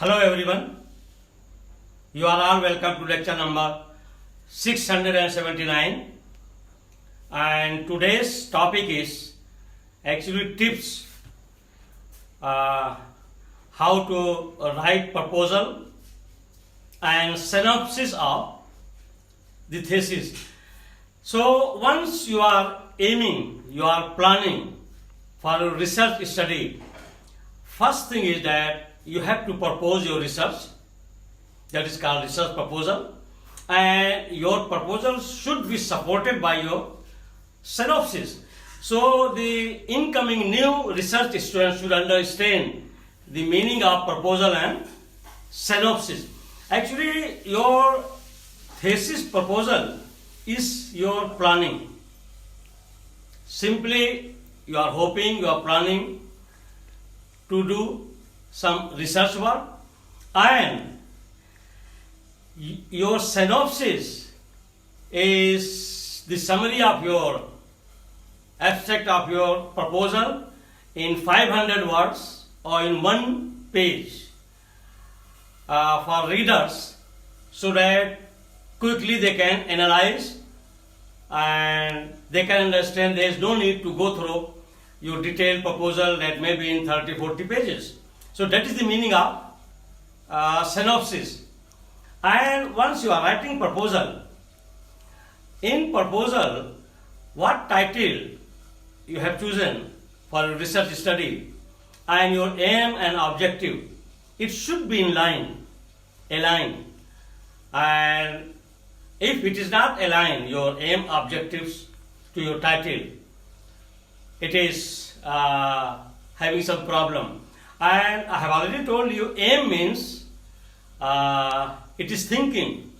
Hello everyone, you are all welcome to lecture number 679, and today's topic is actually tips how to write proposal and synopsis of the thesis. So once you are aiming, you are planning for a research study, first thing is that you have to propose your research. That is called research proposal, and your proposal should be supported by your synopsis. So the incoming new research students should understand the meaning of proposal and synopsis. Actually, your thesis proposal is your planning. Simply, you are hoping, you are planning to do some research work, and your synopsis is the summary of your abstract of your proposal in 500 words or in one page for readers, so that quickly they can analyze and they can understand. There is no need to go through your detailed proposal that may be in 30-40 pages. So that is the meaning of synopsis. And once you are writing proposal, in proposal, what title you have chosen for a research study and your aim and objective, it should be in line, aligned. And if it is not aligned, your aim objectives to your title, it is having some problem. And I have already told you, aim means it is thinking.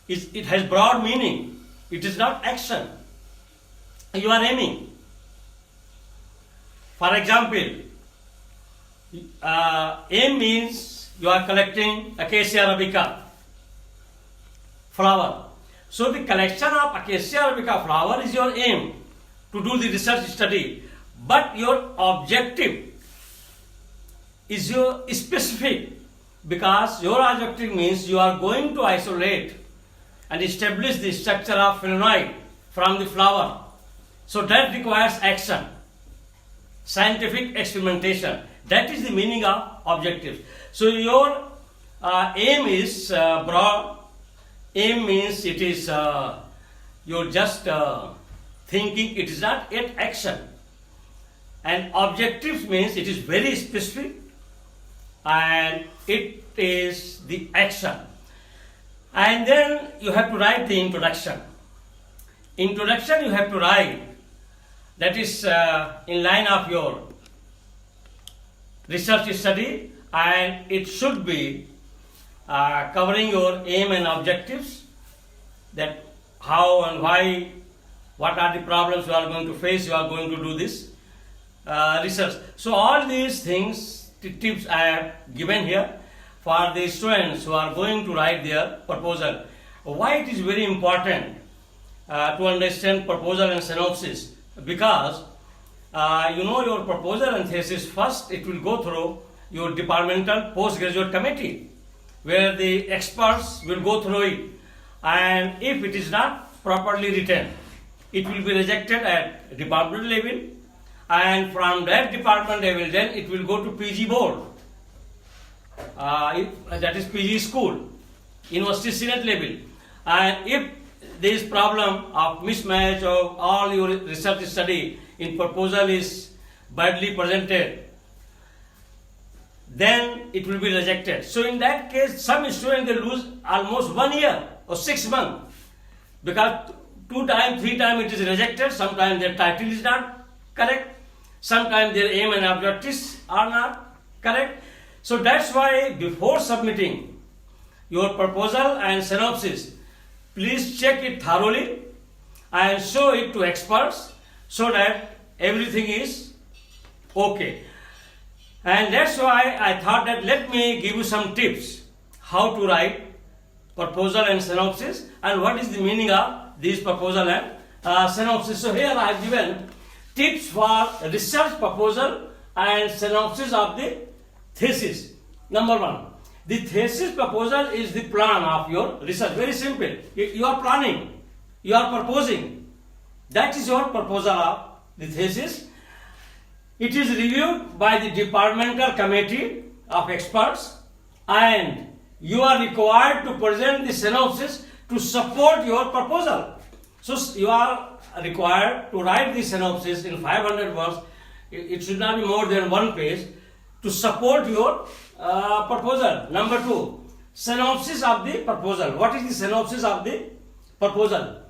It has broad meaning. It is not action. You are aiming. For example, aim means you are collecting Acacia arabica flower. So the collection of Acacia arabica flower is your aim to do the research study. But your objective is your specific, because your objective means you are going to isolate and establish the structure of flavonoid from the flower. So that requires action, scientific experimentation. That is the meaning of objectives. So your aim is broad. Aim means it is you're just thinking, it is not yet action. And objectives means it is very specific and it is the action. And then you have to write the introduction. Introduction you have to write, that is in line of your research study, and it should be covering your aim and objectives, that how and why, what are the problems you are going to face, you are going to do this research. So all these things, tips I have given here for the students who are going to write their proposal. Why it is very important to understand proposal and synopsis? Because your proposal and thesis, first it will go through your departmental postgraduate committee, where the experts will go through it, and if it is not properly written, it will be rejected at department level, and from that department level then it will go to PG board, that is PG school, university senate level. And if there is problem of mismatch of all your research study in proposal is badly presented, then it will be rejected. So in that case, some students they lose almost 1 year or 6 months, because 2 times, 3 times it is rejected. Sometimes their title is not correct, sometimes their aim and objectives are not correct. So that's why before submitting your proposal and synopsis, please check it thoroughly and show it to experts, so that everything is okay. And that's why I thought that let me give you some tips how to write proposal and synopsis, and what is the meaning of these proposal and synopsis. So here I have given tips for research proposal and synopsis of the thesis. Number one, the thesis proposal is the plan of your research. Very simple. You are planning, you are proposing. That is your proposal of the thesis. It is reviewed by the departmental committee of experts, and you are required to present the synopsis to support your proposal. So you are required to write the synopsis in 500 words. It should not be more than one page to support your proposal. Number two, synopsis of the proposal. What is the synopsis of the proposal?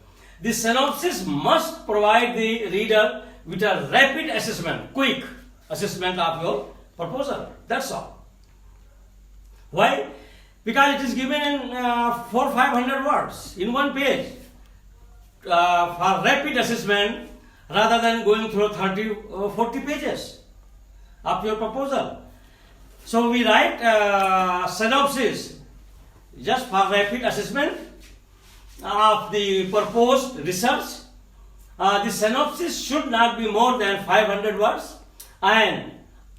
The synopsis must provide the reader with a rapid assessment, quick assessment of your proposal. That's all. Why? Because it is given in 400-500 words in one page for rapid assessment rather than going through 30 or 40 pages of your proposal. So we write synopsis just for rapid assessment of the proposed research. The synopsis should not be more than 500 words and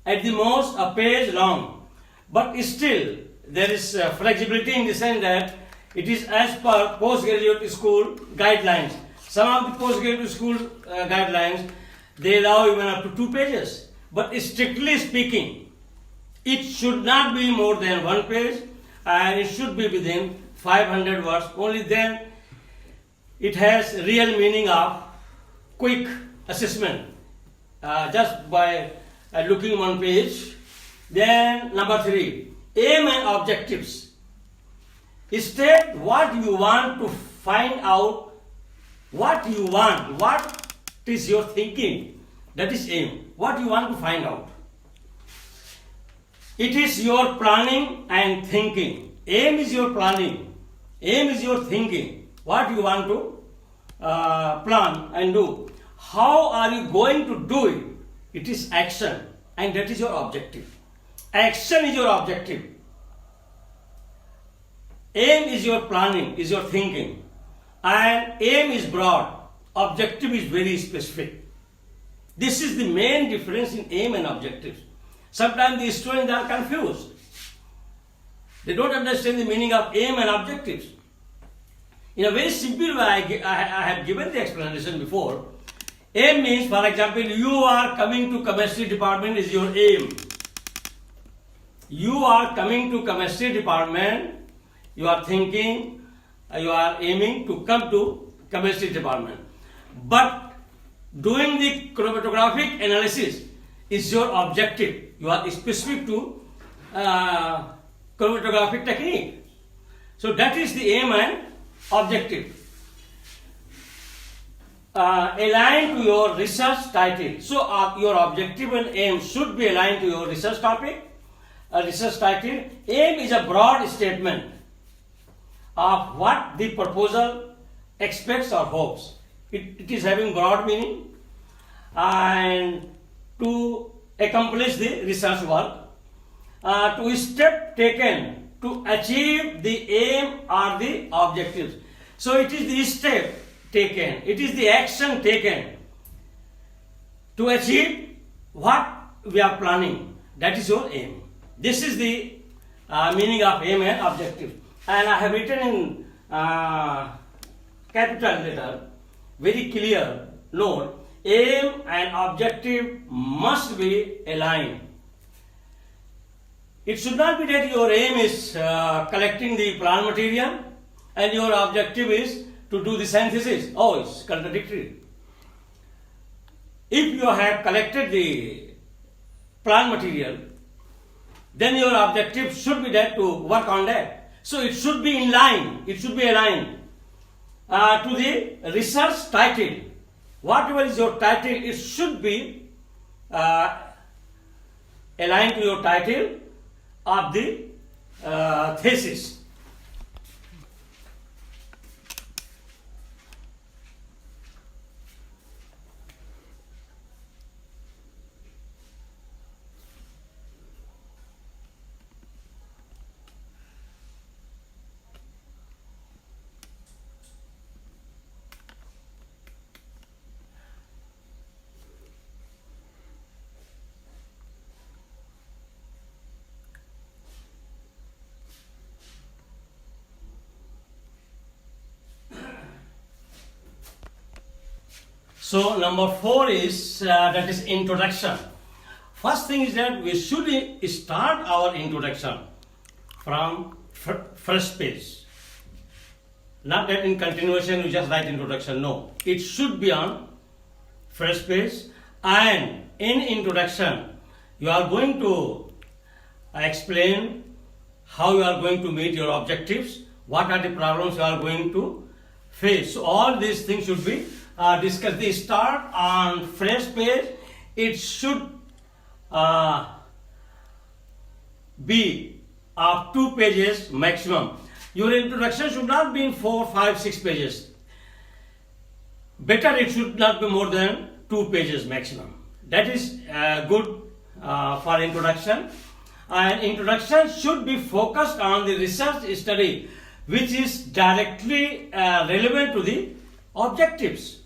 at the most a page long. But still there is flexibility in the sense that it is as per postgraduate school guidelines. Some of the postgraduate school guidelines, they allow even up to 2 pages. But strictly speaking, it should not be more than 1 page and it should be within 500 words. Only then it has real meaning of quick assessment just by looking one page. Then number 3, aim and objectives. State what you want to find out, what you want, what is your thinking. That is aim. What you want to find out. It is your planning and thinking. Aim is your planning. Aim is your thinking. What you want to plan and do. How are you going to do it? It is action, and that is your objective. Action is your objective. Aim is your planning, is your thinking. And aim is broad. Objective is very specific. This is the main difference in aim and objectives. Sometimes the students are confused. They don't understand the meaning of aim and objectives. In a very simple way, I have given the explanation before. Aim means, for example, you are coming to chemistry department is your aim. You are coming to chemistry department, you are thinking, you are aiming to come to chemistry department. But doing the chromatographic analysis is your objective. You are specific to chromatographic technique. So that is the aim and objective. Aligned to your research title. So your objective and aim should be aligned to your research topic. Research title. Aim is a broad statement of what the proposal expects or hopes. It is having broad meaning, and to accomplish the research work, to step taken to achieve the aim or the objectives. So it is the step taken, it is the action taken to achieve what we are planning. That is your aim. This is the meaning of aim and objective. And I have written in capital letter, very clear note, aim and objective must be aligned. It should not be that your aim is collecting the plant material and your objective is to do the synthesis. Oh, it's contradictory. If you have collected the plant material, then your objective should be that to work on that. So it should be in line, it should be aligned to the research title. Whatever is your title, it should be aligned to your title of the thesis. So number 4 is that is introduction. First thing is that we should start our introduction from first page. Not that in continuation you just write introduction. No, it should be on first page. And in introduction, you are going to explain how you are going to meet your objectives, what are the problems you are going to face. So all these things should be discussed. They start on first page. It should be of 2 pages maximum. Your introduction should not be in 4, 5, 6 pages. Better it should not be more than 2 pages maximum. That is good for introduction. And introduction should be focused on the research study which is directly relevant to the objectives.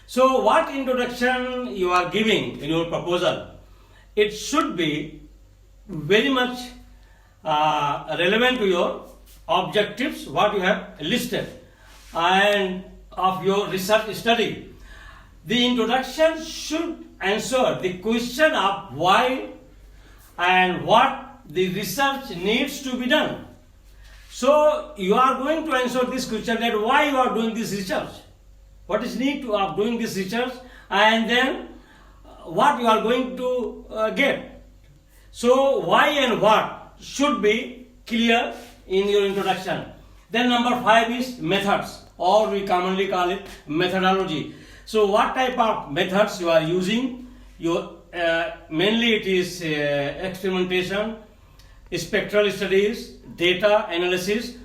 So what introduction you are giving in your proposal, it should be very much relevant to your objectives, what you have listed, and of your research study. The introduction should answer the question of why and what the research needs to be done. So you are going to answer this question, that why you are doing this research, what is need of doing this research, and then what you are going to get. So why and what should be clear in your introduction. Then number 5 is methods, or we commonly call it methodology. So what type of methods you are using? Mainly it is experimentation, spectral studies, data analysis,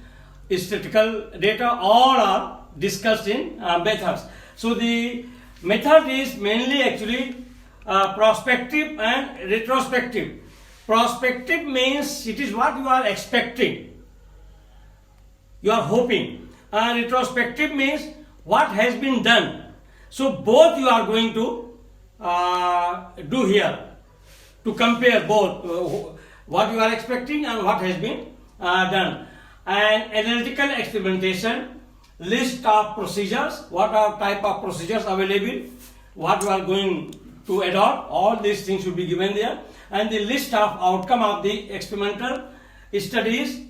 statistical data, all are discussed in methods. So the method is mainly actually prospective and retrospective. Prospective means it is what you are expecting, you are hoping, and retrospective means what has been done. So both you are going to do here, to compare both what you are expecting and what has been done. And analytical experimentation, list of procedures, what are type of procedures available, what you are going to adopt, all these things should be given there. And the list of outcome of the experimental studies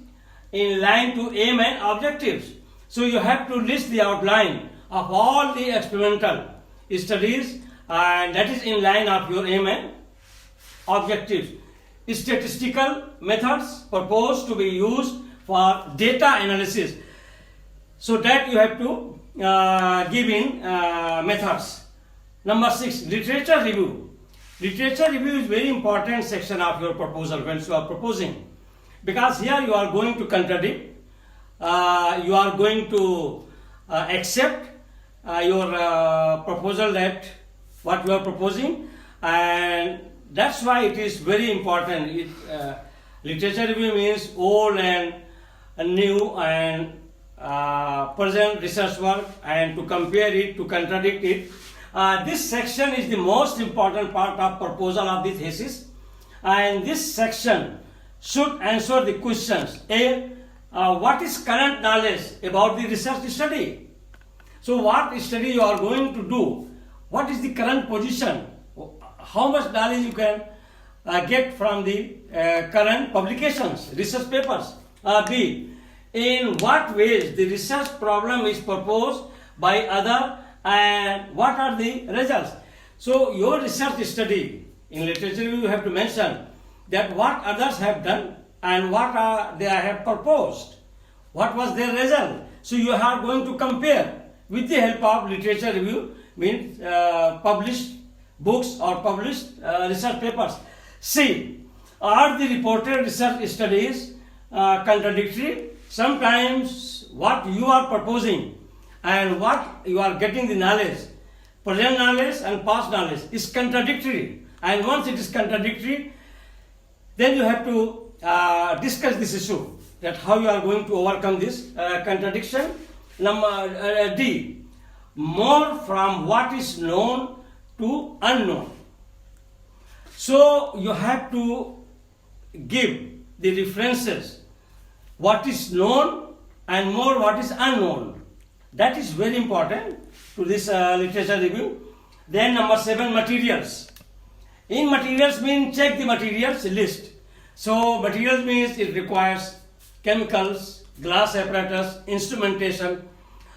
in line to aim and objectives. So you have to list the outline of all the experimental studies, and that is in line of your aim and objectives. Statistical methods proposed to be used for data analysis. So that you have to give in methods. Number 6, literature review. Literature review is very important section of your proposal when you are proposing, because here you are going to contradict, you are going to accept your proposal, that what you are proposing, and that's why it is very important. Literature review means old and new and present research work, and to compare it, to contradict it. This section is the most important part of proposal of the thesis, and this section should answer the questions. A, what is current knowledge about the research study? So what study you are going to do? What is the current position? How much knowledge you can get from the current publications, research papers? B, in what ways the research problem is proposed by other, and what are the results? So your research study in literature you have to mention that what others have done and what they have proposed, what was their result. So you are going to compare with the help of literature review, means published books or published research papers. C, are the reported research studies contradictory? Sometimes what you are proposing and what you are getting the knowledge, present knowledge and past knowledge, is contradictory. And once it is contradictory, then you have to discuss this issue, that how you are going to overcome this contradiction. Number D, more from what is known to unknown. So you have to give the references, what is known and more what is unknown. That is very important to this literature review. Then number 7, materials. In materials mean check the materials list. So materials means it requires chemicals, glass apparatus, instrumentation,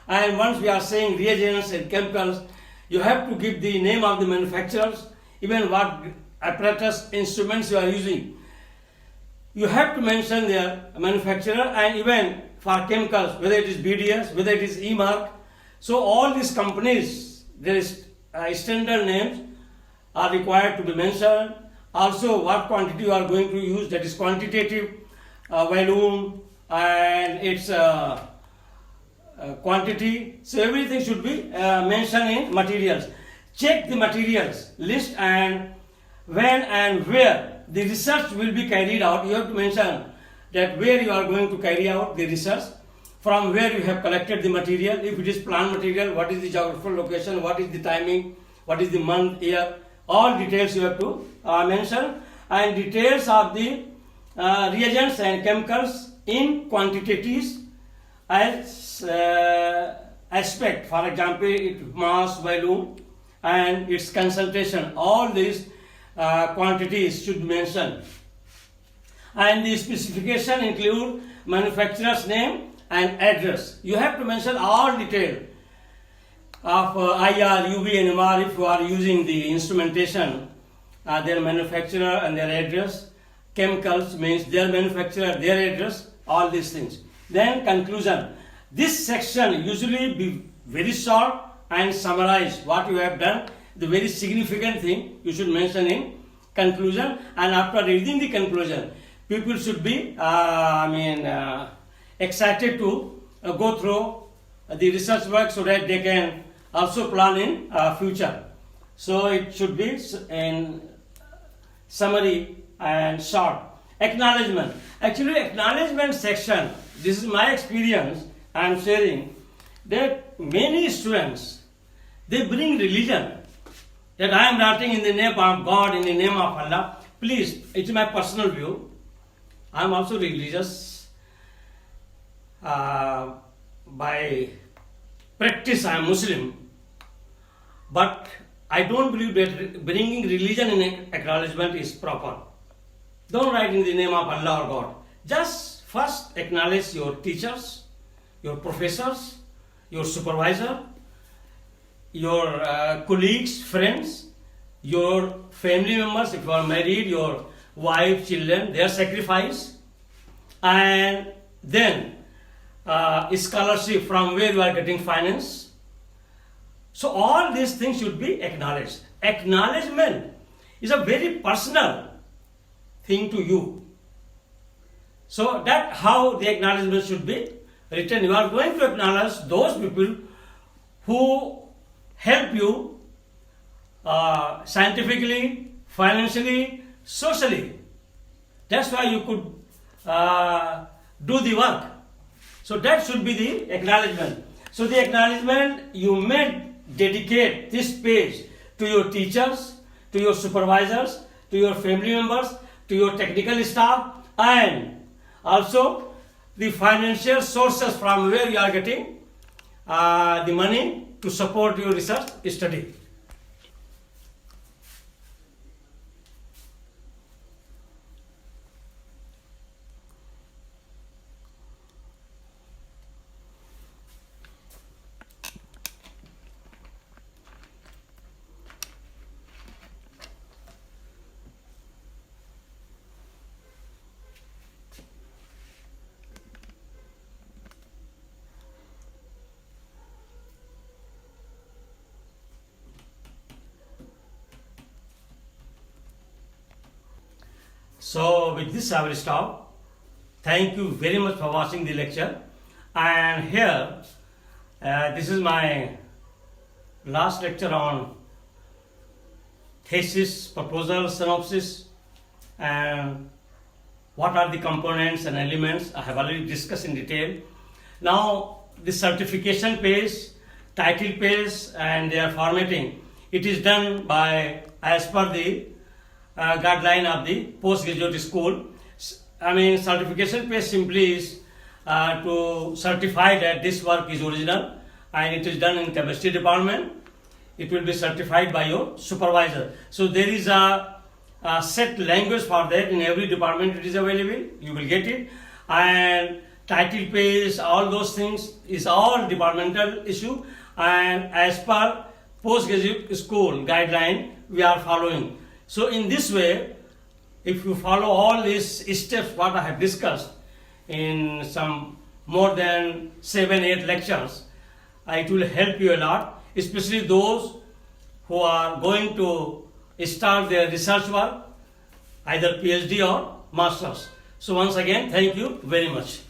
and once we are saying reagents and chemicals, you have to give the name of the manufacturers, even what apparatus, instruments you are using. You have to mention their manufacturer, and even for chemicals, whether it is BDS, whether it is EMARC. So all these companies, there is standard names are required to be mentioned. Also what quantity you are going to use, that is quantitative, volume, and its quantity. So everything should be mentioned in materials. Check the materials list, and when and where the research will be carried out. You have to mention that where you are going to carry out the research, from where you have collected the material. If it is plant material, what is the geographical location, what is the timing, what is the month, year, all details you have to mention, and details of the reagents and chemicals in quantities as aspect, for example, its mass, volume, and its concentration. All these quantities should be mentioned. And the specification include manufacturer's name and address. You have to mention all detail of IR, UV, and MR if you are using the instrumentation, their manufacturer and their address. Chemicals means their manufacturer, their address, all these things. Then conclusion. This section usually be very short and summarize what you have done. The very significant thing you should mention in conclusion, and after reading the conclusion, people should be excited to go through the research work so that they can also plan in future. So it should be in summary and short. Acknowledgement. Actually, acknowledgement section, this is my experience I am sharing, that many students, they bring religion, that I am writing in the name of God, in the name of Allah. Please, it's my personal view. I am also religious. By practice I am Muslim. But I don't believe that bringing religion in acknowledgement is proper. Don't write in the name of Allah or God. Just first acknowledge your teachers, your professors, your supervisor, your colleagues, friends, your family members, if you are married, your wife, children, their sacrifice, and then scholarship, from where you are getting finance. So all these things should be acknowledged. Acknowledgement is a very personal thing to you. So that how the acknowledgement should be written. You are going to acknowledge those people who help you scientifically, financially, socially. That's why you could do the work. So that should be the acknowledgement. So the acknowledgement, you may dedicate this page to your teachers, to your supervisors, to your family members, to your technical staff, and also the financial sources from where you are getting the money to support your research study. So with this I will stop. Thank you very much for watching the lecture. And here, this is my last lecture on thesis, proposal, synopsis, and what are the components and elements. I have already discussed in detail. Now the certification page, title page, and their formatting, it is done by as per the guideline of the postgraduate school. Certification page simply is to certify that this work is original and it is done in chemistry department. it will be certified by your supervisor. So there is a set language for that. In every department it is available, you will get it. And title page, all those things is all departmental issue, and as per postgraduate school guideline we are following. So in this way, if you follow all these steps what I have discussed in some more than 7-8 lectures, it will help you a lot, especially those who are going to start their research work, either PhD or masters. So once again, thank you very much.